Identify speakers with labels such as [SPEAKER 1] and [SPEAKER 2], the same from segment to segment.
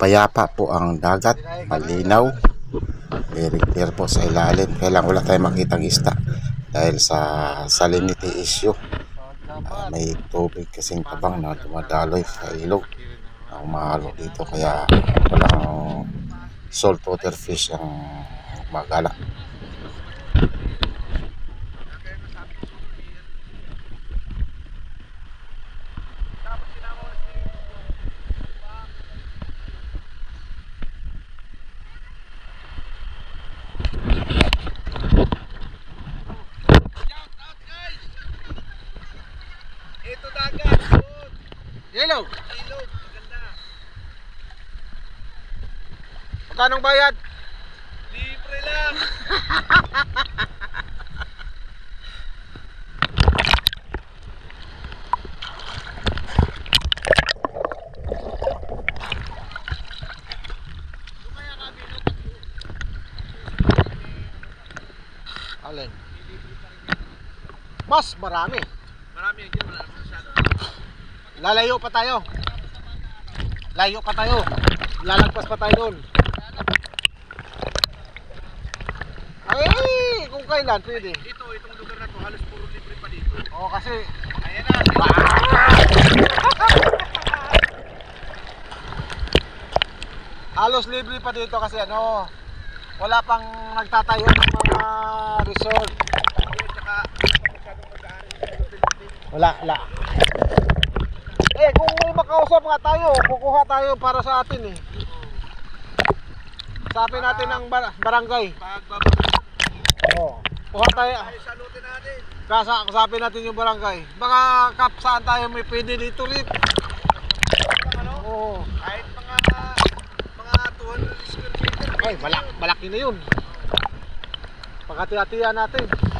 [SPEAKER 1] Payapa po ang dagat, malinaw, very clear po sa ilalim. Kaya lang wala tayong makitang isda dahil sa salinity issue. May tubig kasing tabang na dumadaloy sa ilog na umahalo dito, kaya walang saltwater fish ang magala.
[SPEAKER 2] Ito dagat.
[SPEAKER 3] Ilog.
[SPEAKER 2] Ilog. Maganda.
[SPEAKER 3] Magkano bayad?
[SPEAKER 2] Libre lang.
[SPEAKER 3] Alin? Mas marami.
[SPEAKER 2] Marami yan dyan. Marami masyado.
[SPEAKER 3] Lalayo pa tayo. Layo pa tayo. Lalagpas pa tayo doon. Ay, kung kailan pwede.
[SPEAKER 2] Itong lugar na to, halos puro libre pa dito.
[SPEAKER 3] Oo, kasi
[SPEAKER 2] Ayan na.
[SPEAKER 3] halos libre pa dito kasi ano, wala pang nagtatayo ng mga resort.
[SPEAKER 2] Tsaka masyadong mag-aaral sa hotel.
[SPEAKER 3] Wala. Eh, kung may makausap nga tayo, kukuha tayo para sa atin eh. Sabi natin ng barangay.
[SPEAKER 2] Pagbabalik
[SPEAKER 3] Oo. Kuha tayo.
[SPEAKER 2] tayo sa lote natin.
[SPEAKER 3] Kasapin natin yung barangay. Baka kap saan tayo may pwede dito ulit.
[SPEAKER 2] Ano?
[SPEAKER 3] Oo.
[SPEAKER 2] Kahit mga 200 square meter.
[SPEAKER 3] Ay, malaki na yun. Pagkati-hatihan natin.
[SPEAKER 2] Malaki.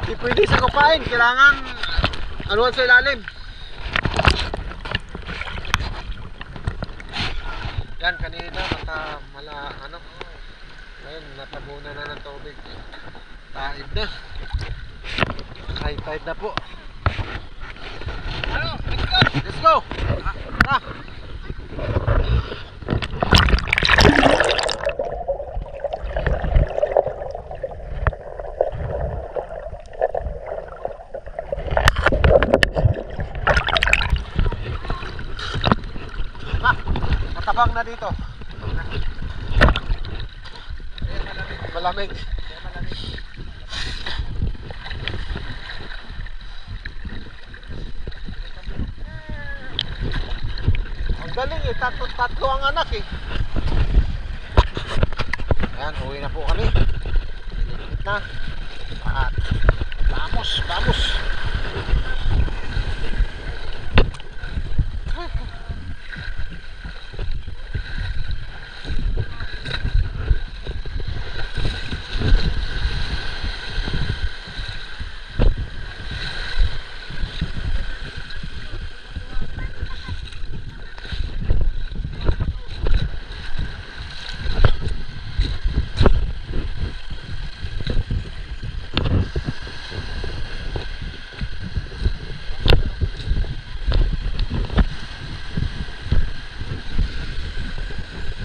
[SPEAKER 3] Di pwede sa kupain. Kailangan anuhan sa ilalim. Yan kanina ngayon natabunan na ng tubig. Taib na. High tide na po.
[SPEAKER 2] Ano?
[SPEAKER 3] Let's go. Ah. Matabang na dito. Malamig. Ang galing eh, tatlo ang anak eh. Ayan, uwi na po kami. Init na. At vamos.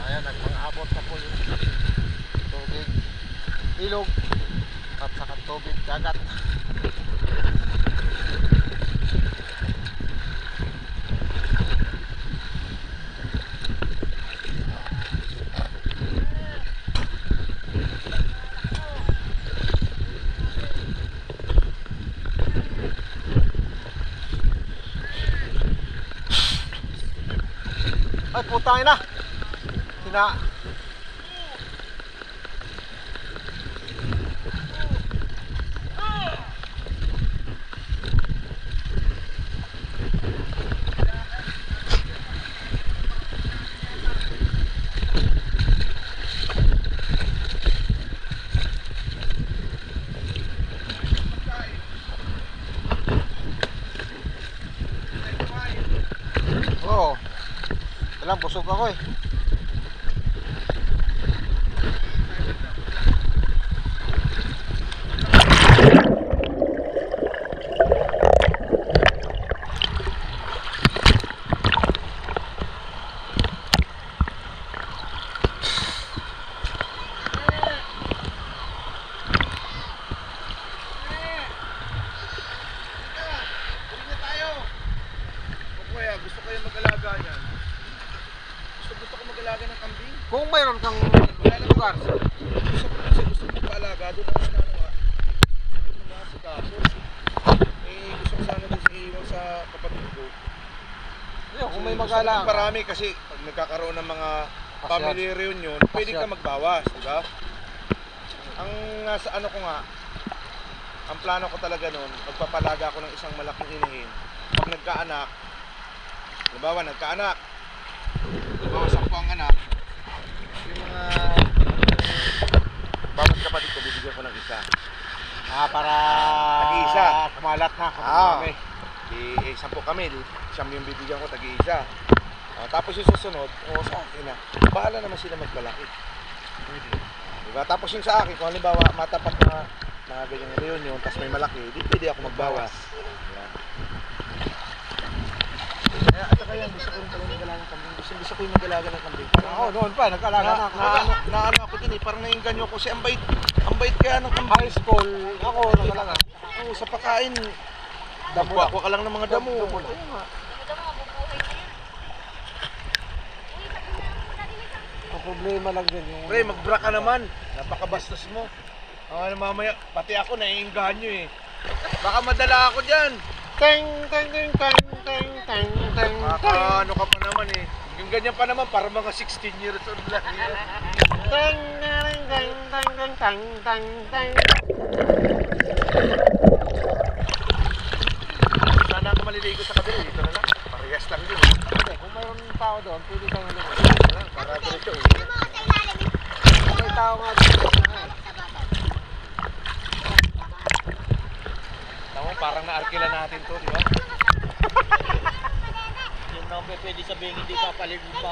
[SPEAKER 3] Ayan, nagpang-abot na po yung tubig ilog at saka tubig dagat. Ay, putang ina. Alam, busog ako eh.
[SPEAKER 2] Huli na tayo. O kuya, gusto kayo mag-alaga niyan? Gusto ko mag-alaga ng kambing.
[SPEAKER 3] Kung mayroon kang
[SPEAKER 2] Wala na
[SPEAKER 3] lugar,
[SPEAKER 2] gusto ko pa-alaga. Doon ako na ano yung mga asikaso. Gusto ko sana din iiwan sa kapatid ko.
[SPEAKER 3] yun, kung may
[SPEAKER 2] Gusto ko
[SPEAKER 3] magala.
[SPEAKER 2] marami kasi pag nagkakaroon ng mga family reunion, pwede ka magbawas, di ba? Ang nasa ano ko nga, ang plano ko talaga noon, magpapalaga ako ng isang malaking inahin. Pag nagkaanak, halimbawa nagkaanak, halimbawa 10 ang anak, yung mga bawat kapatid ko bibigyan ko ng isa.
[SPEAKER 3] Para
[SPEAKER 2] Tag-isa.
[SPEAKER 3] kumalat na.
[SPEAKER 2] Kami. Di 10 kami, di siyam yung bibigyan ko tag-iisa. Tapos yung susunod, sa akin na. Bahala naman sila magpalaki. Diba? Tapos yung sa akin, kung halimbawa matapat na mga ganyang reunion, tapos may malaki, di pwede ako magbawas. Yan. Kaya at saka yan, gusto ko rin talaga mag-alaga ng kambing. Gusto ko yung mag-alaga ng kambing.
[SPEAKER 3] Oo, noon pa, nag-alaga na ako.
[SPEAKER 2] Na ano ako din eh, parang nainganyo ko. Kasi ang bait kaya ng kambing.
[SPEAKER 3] High school, ako nag-alaga.
[SPEAKER 2] Oo, sa pagkain,
[SPEAKER 3] Damo.
[SPEAKER 2] kuha ka lang ng mga damo.
[SPEAKER 3] Damo lang.
[SPEAKER 2] Ayun nga.
[SPEAKER 3] Ang problema lang din yung...
[SPEAKER 2] Pre, mag-bra ka naman. Napakabastos mo. Mamaya, pati ako naiinganyo eh. Baka madala ako dyan.
[SPEAKER 3] Teng, teng, teng, teng, teng, teng, teng,
[SPEAKER 2] Baka ano ka pa naman eh. Yung ganyan pa naman, para mga 16 years old lang.
[SPEAKER 3] teng, teng, teng, teng, teng, teng, teng, teng.
[SPEAKER 2] Sana ako maliligo sa kabila. Dito na lang. Parehas lang din.
[SPEAKER 3] Hindi, kung mayroon tao doon, pwede kang lumabas.
[SPEAKER 2] Para diretso eh.
[SPEAKER 3] May tao nga dito.
[SPEAKER 2] Tama, parang naarkila natin to, di ba?
[SPEAKER 4] Yung naman pwede sabihin hindi papaliguan sa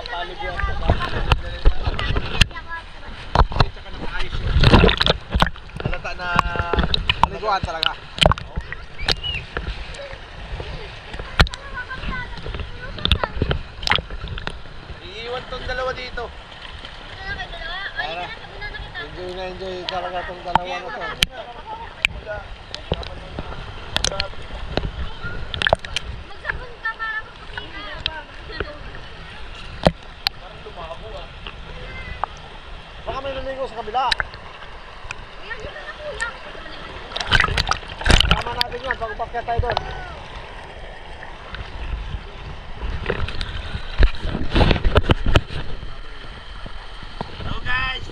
[SPEAKER 2] Tsaka ng ayos yun. Halata na
[SPEAKER 3] Paliguan talaga.
[SPEAKER 2] iiwan tong dalawa dito.
[SPEAKER 3] Para enjoy na enjoy talaga itong dalawa na to.
[SPEAKER 5] Magsabon ka para
[SPEAKER 3] Baka may naligo sa kabila.
[SPEAKER 5] Ayan, yun na kuya.
[SPEAKER 3] Tama natin yan pag upakyat tayo doon.
[SPEAKER 2] Hello guys!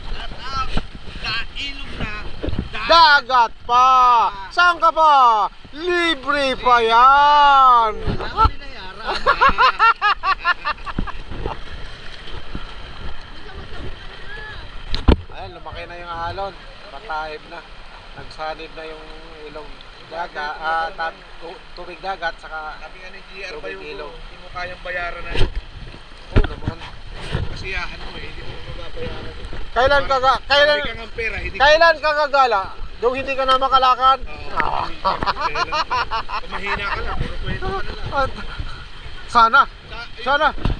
[SPEAKER 2] Shout out! Kailog na!
[SPEAKER 3] Dagat pa! Saan ka pa? Libre pa yan! Ayan, lumaki na yung alon. Patahib na. Nagsanib na yung ilog dagat, tubig dagat, saka
[SPEAKER 2] Sabi nga ni GR ba
[SPEAKER 3] Tubig
[SPEAKER 2] yung
[SPEAKER 3] ilog.
[SPEAKER 2] hindi mo kayang bayaran na yun?
[SPEAKER 3] oh naman.
[SPEAKER 2] Kasiyahan mo eh, hindi mo mababayaran.
[SPEAKER 3] Kailan ka ga, kailan,
[SPEAKER 2] Marami kang ang pera, hindi
[SPEAKER 3] kailan ka gagala? Yung hindi ka na makalakad?
[SPEAKER 2] Kailan kung mahina ka lang, puro kwento ka na lang.
[SPEAKER 3] At, sana,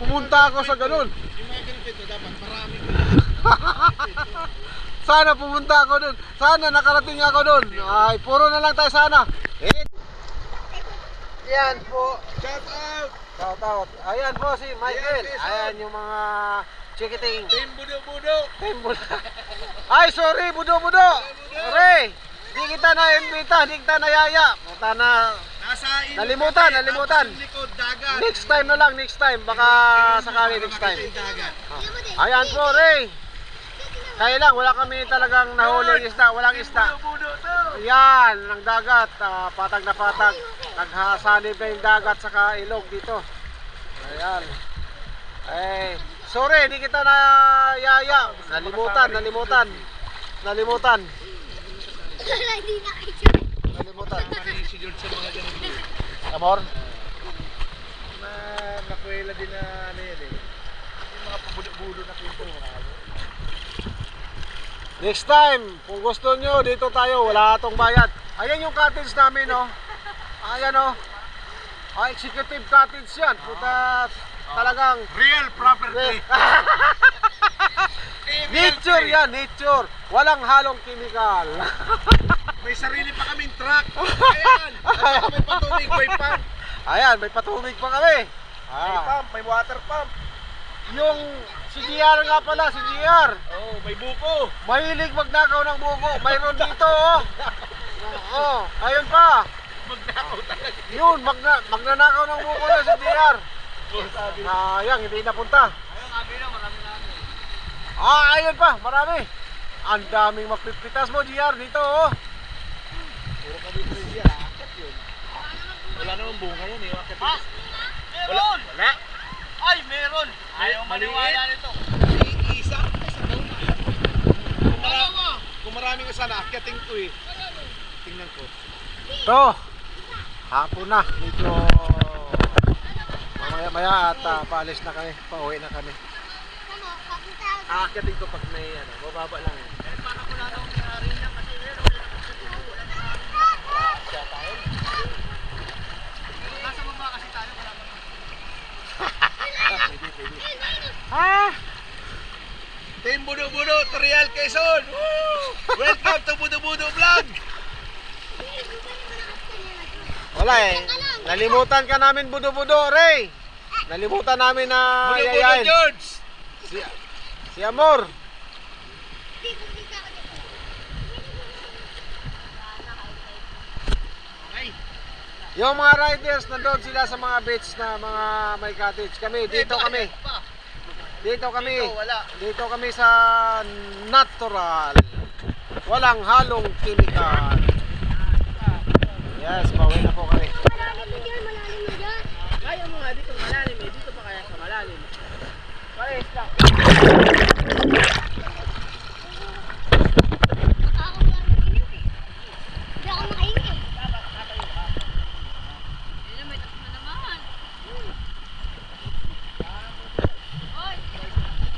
[SPEAKER 3] pumunta ako sa ganun.
[SPEAKER 2] Yung mga ganito dapat marami ka na.
[SPEAKER 3] Sana pumunta ako dun. Sana nakarating ako dun. Ay, puro na lang tayo sana. Yan po.
[SPEAKER 2] Shout out!
[SPEAKER 3] Shout out. Ayan po si Michael.
[SPEAKER 2] Ayan,
[SPEAKER 3] Ayan yung mga chikiting.
[SPEAKER 2] Team Budo-Budo!
[SPEAKER 3] Ay, sorry, budo-budo. Re, di kita na-imbita, di kita na-yaya. Punta na.
[SPEAKER 2] Nasa ilog
[SPEAKER 3] Nalimutan,
[SPEAKER 2] kami,
[SPEAKER 3] nalimutan.
[SPEAKER 2] tapos yung likod, dagat.
[SPEAKER 3] Next time na lang, next time. Baka sakali next time.
[SPEAKER 2] Makita yung dagat.
[SPEAKER 3] Ayan po, Re. Kaya lang, wala kami talagang nahuling isda. Walang isda.
[SPEAKER 2] Budo-Budo to!
[SPEAKER 3] Yan, ng dagat, patag na patag. Naghasanib na yung dagat saka ilog dito. Ayan. Eh, sorry, hindi kita na yaya. Nalimutan.
[SPEAKER 5] Hindi na kayo.
[SPEAKER 3] Nalimutan.
[SPEAKER 2] Tama rin si George sa mga ganito.
[SPEAKER 3] Amor?
[SPEAKER 2] Na din na ano yan eh. Yung mga pabudo-budo na pinto.
[SPEAKER 3] Next time, kung gusto nyo, dito tayo, wala atong bayad. Ayan yung cottage namin, no? Ayan, no? Executive cottage yan. Puta, talagang
[SPEAKER 2] Real property.
[SPEAKER 3] nature yan, nature. Walang halong chemical.
[SPEAKER 2] May sarili pa kaming truck. Ayan. At saka may patubig, may pump.
[SPEAKER 3] Ayan, may patubig pa kami.
[SPEAKER 2] May pump, may water pump.
[SPEAKER 3] Yung si GR nga pala, si GR.
[SPEAKER 2] Oh, may buko.
[SPEAKER 3] Mahilig magnakaw ng buko. Mayroon dito, oh. Oo, ayun pa.
[SPEAKER 2] Magnakaw talaga.
[SPEAKER 3] Yun, magnanakaw ng buko na si GR. Sayang, hindi napunta. Ayun pa, marami. Ang daming mapipitas mo, GR, dito, oh.
[SPEAKER 2] Puro ka dito rin siya. Akit yun. Wala namang bunga yan eh. Akit
[SPEAKER 4] Ha? Meron!
[SPEAKER 2] Wala.
[SPEAKER 4] Ay, meron! Ayaw maniwala nito.
[SPEAKER 2] Isa. Kung maraming isa na, akyatin ko eh. Tingnan ko.
[SPEAKER 3] Ito, hapon na. Medyo mamaya-maya at paalis na kami. Pauwi na kami.
[SPEAKER 5] Ano, papunta ako sa...
[SPEAKER 3] Aakyatin ko pag may ano, bababa lang eh.
[SPEAKER 4] Parang wala daw may-ari niya kasi meron. Nasa baba kasi tayo, wala naman.
[SPEAKER 3] Ha?
[SPEAKER 2] Team Budo-Budo, Torial Quezon. Woo! Welcome to Budo-Budo Vlog.
[SPEAKER 3] Wala eh. Nalimutan ka namin, Budo-Budo, Ray. Nalimutan namin na
[SPEAKER 2] Budo-Budo
[SPEAKER 3] yayain.
[SPEAKER 2] George.
[SPEAKER 3] Si Amor. Yung mga riders nandun sila sa mga beach na mga may cottage. Kami, dito kami. Dito kami. Dito kami sa natural. Walang halong chemical. Yes, pauwi na po kami.
[SPEAKER 5] Malalim mo dyan, malalim mo dyan.
[SPEAKER 4] Kaya mo nga dito malalim eh. Dito pa kaya sa malalim. Pares lang.
[SPEAKER 5] Ako wala nang inom eh. Hindi ako makainin eh. Ayun, may tapos na naman. Oy!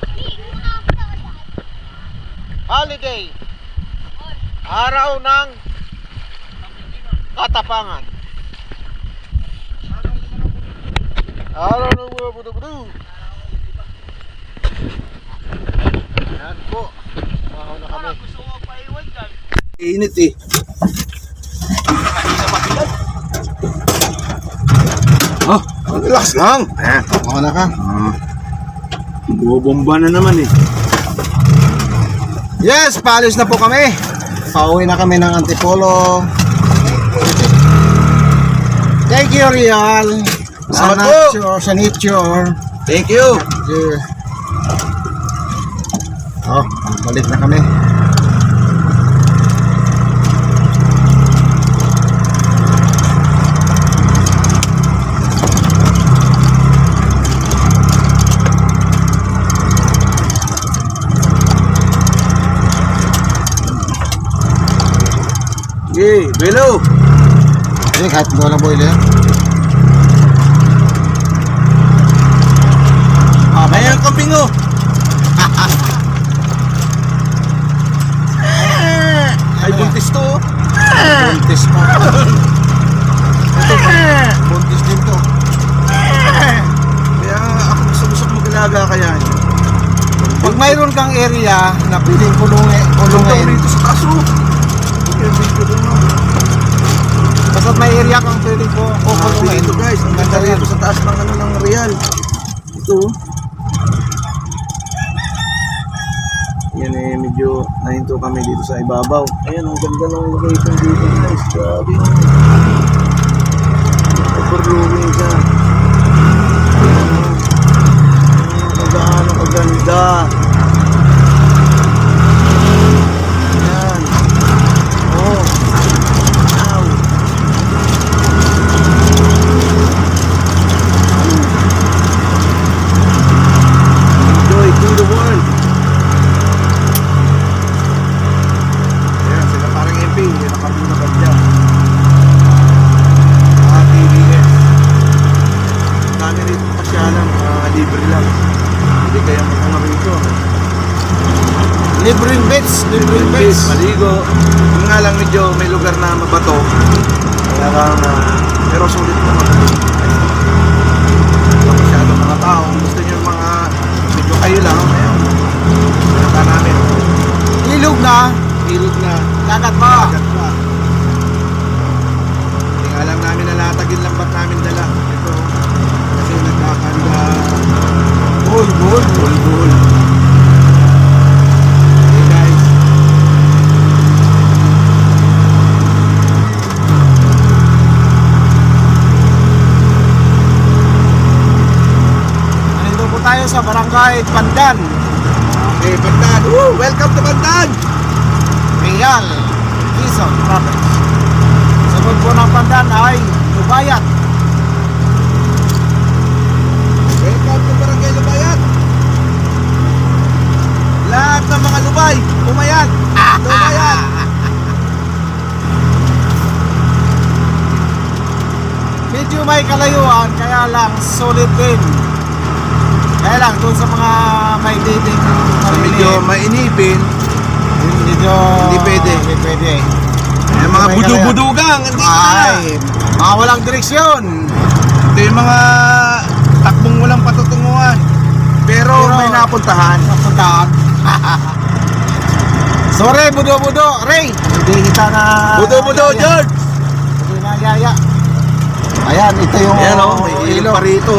[SPEAKER 5] Hindi, kumakapunta ka dyan.
[SPEAKER 3] Holiday. Araw ng katapangan. Araw ng mga budo-budo. Yan po. Mahaw na kami.
[SPEAKER 4] Gusto mo paiwan dyan.
[SPEAKER 2] Init eh.
[SPEAKER 1] Oh, relax lang. Okay na ka.
[SPEAKER 2] Bumbomba na naman eh.
[SPEAKER 1] Yes, paalis na po kami. Pauwi na kami ng Antipolo. Thank you, Real. Sa
[SPEAKER 2] Salamat po.
[SPEAKER 1] nature, sa nature.
[SPEAKER 2] Thank you.
[SPEAKER 1] Yeah. Oh, balik na kami.
[SPEAKER 2] Yay, Belo.
[SPEAKER 1] Eh, kahit walang boiler.
[SPEAKER 2] May ang kambing oh. Ay, buntis to.
[SPEAKER 1] Buntis pa. Ito, buntis din to.
[SPEAKER 2] Kaya ako gusto mag-alaga kaya.
[SPEAKER 1] Pag mayroon kang area na pwedeng kulungin,
[SPEAKER 2] Rito sa kaso.
[SPEAKER 1] basta may area kang pwedeng kukulungin,
[SPEAKER 2] Dito guys, ang ganda
[SPEAKER 1] yan.
[SPEAKER 2] rito sa taas ng ano ng Real. Ito. Yan eh, medyo nahinto kami dito sa ibabaw. Ayan, ang ganda ng location dito guys. Grabe. Overlooking siya. Ayan, kung gaano kaganda. Ayan. Oh. Wow. Enjoy to the world. Ayan, sila parang MP, nakabunagad dyan.
[SPEAKER 3] Libreng beach. Libreng beach.
[SPEAKER 2] Maligo. Yung nga lang medyo may lugar na mabato. Kaya lang, pero sulit naman. Wala masyadong mga tao. Gusto nyo yung mga medyo kayo lang. Ayun. Pinaka namin.
[SPEAKER 3] Ilog na.
[SPEAKER 2] Ilog na.
[SPEAKER 3] Dagat pa.
[SPEAKER 2] Dagat pa. Hindi nga lang namin nalatagin lang ba't namin dala. Ito. Kasi nagkakanda. Buhol. Hey guys.
[SPEAKER 3] Nandito po tayo sa Barangay Pandan.
[SPEAKER 2] Okay, Bandan. Woo! Welcome to Bandan!
[SPEAKER 3] Real, Quezon Province. Sagot po ng Pandan ay Lubayat.
[SPEAKER 2] Welcome to Barangay Lubayat. Lahat ng mga Lubay, pumayat. Lubayat.
[SPEAKER 3] Medyo may kalayuan, kaya lang solid din. Kaya lang doon sa mga may dating
[SPEAKER 2] So, medyo mainipin.
[SPEAKER 3] medyo
[SPEAKER 2] Hindi pwede.
[SPEAKER 3] Hindi pwede.
[SPEAKER 2] Yung mga
[SPEAKER 3] May
[SPEAKER 2] budu-budugang, andito na.
[SPEAKER 3] Ay, mga walang direksyon.
[SPEAKER 2] Ito yung mga takbong walang patutunguhan. Pero may napuntahan.
[SPEAKER 3] Napuntahan. Sorry, budo-budo. Ray, hindi kita na...
[SPEAKER 2] Budo-budo,
[SPEAKER 3] yaya.
[SPEAKER 2] George!
[SPEAKER 3] Hindi na yaya. Ayan, ito yung
[SPEAKER 2] Ayan o, may ilog pa rito.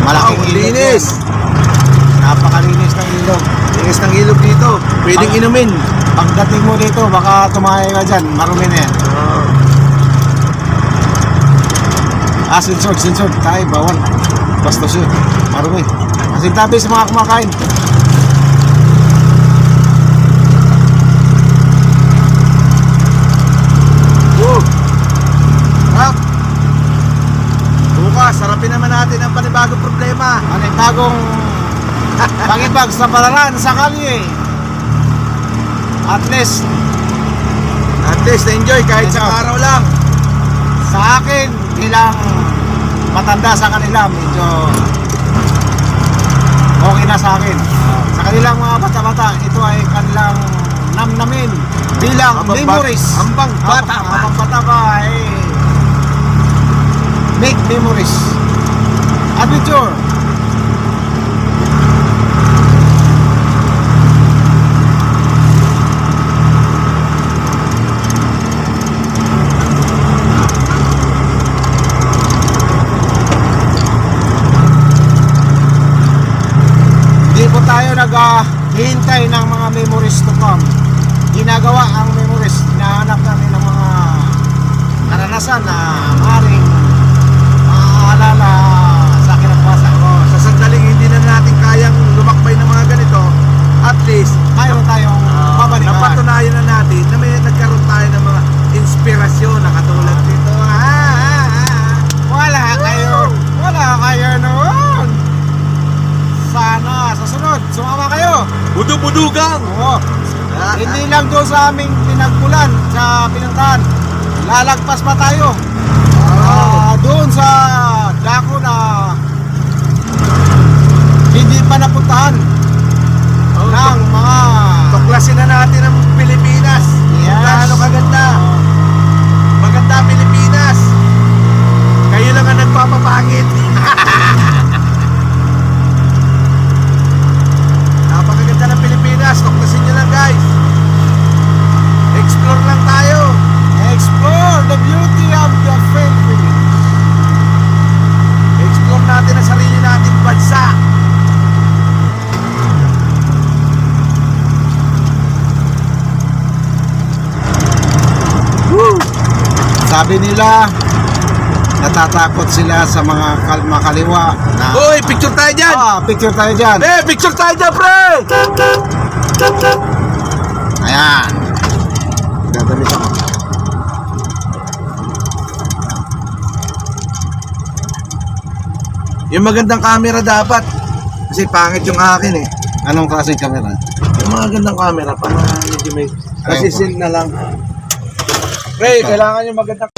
[SPEAKER 3] Malaking
[SPEAKER 2] Wow,
[SPEAKER 3] ilog
[SPEAKER 2] linis.
[SPEAKER 3] yan. Napakalinis ng ilog.
[SPEAKER 2] Linis ng ilog dito. Pwedeng inumin.
[SPEAKER 3] Pagdating mo dito, baka tumahay ka dyan. Marumi na yan. Sensor. Tayo, bawal. Basta siya. Marumi. Kasi tabi sa mga kumakain.
[SPEAKER 2] Woo! Sarap! Bukas, sarapin naman natin ang panibagong problema.
[SPEAKER 3] Ano yung bagong pangibag sa palaran sa kalye. At least,
[SPEAKER 2] At least, enjoy kahit sa araw lang.
[SPEAKER 3] sa akin, bilang matanda sa kanila, medyo okay na sa akin. Sa kanilang mga bata-bata, ito ay kanilang namnamin bilang memories.
[SPEAKER 2] Hambang bata pa.
[SPEAKER 3] Habang bata pa ay make memories. Adventure. Hindi po tayo naghihintay ng mga memories to come. Ginagawa ang memories. Hinahanap namin ng mga karanasan na maaaring maaalala sa kinabukasan.
[SPEAKER 2] Sa sandaling hindi na natin kayang lumakbay ng mga ganito, at least,
[SPEAKER 3] Mayroon tayong babalikan.
[SPEAKER 2] napatunayan na natin na may nagkaroon tayo ng mga inspirasyon na katulad dito.
[SPEAKER 3] Wala kayo noon. Sana sa sunod, sumama kayo.
[SPEAKER 2] Budu-budugang!
[SPEAKER 3] Oo. Hindi lang doon sa aming pinagbulan, sa pinuntahan. Lalagpas pa tayo. Doon sa dako na hindi pa napuntahan ng mga
[SPEAKER 2] Tuklasin na natin ang Pilipinas.
[SPEAKER 3] Yes.
[SPEAKER 2] Gaano kaganda. Maganda ang Pilipinas. Kayo lang ang nagpapapangit. Napakaganda ng Pilipinas. Tuklasin nyo lang guys. Explore lang tayo.
[SPEAKER 3] explore the beauty of the Philippines.
[SPEAKER 2] Explore natin ang sarili nating bansa.
[SPEAKER 3] Sabi nila, natatakot sila sa mga makaliwa na
[SPEAKER 2] Hoy, picture tayo dyan.
[SPEAKER 3] picture tayo dyan.
[SPEAKER 2] Picture tayo dyan, pre.
[SPEAKER 3] Ayan. Dadamit ako.
[SPEAKER 2] Yung magandang camera dapat. Kasi pangit yung akin eh.
[SPEAKER 3] Anong klaseng camera?
[SPEAKER 2] Yung mga gandang camera, para medyo may
[SPEAKER 3] Ayun po.
[SPEAKER 2] na lang. Pre, kailangan yung magandang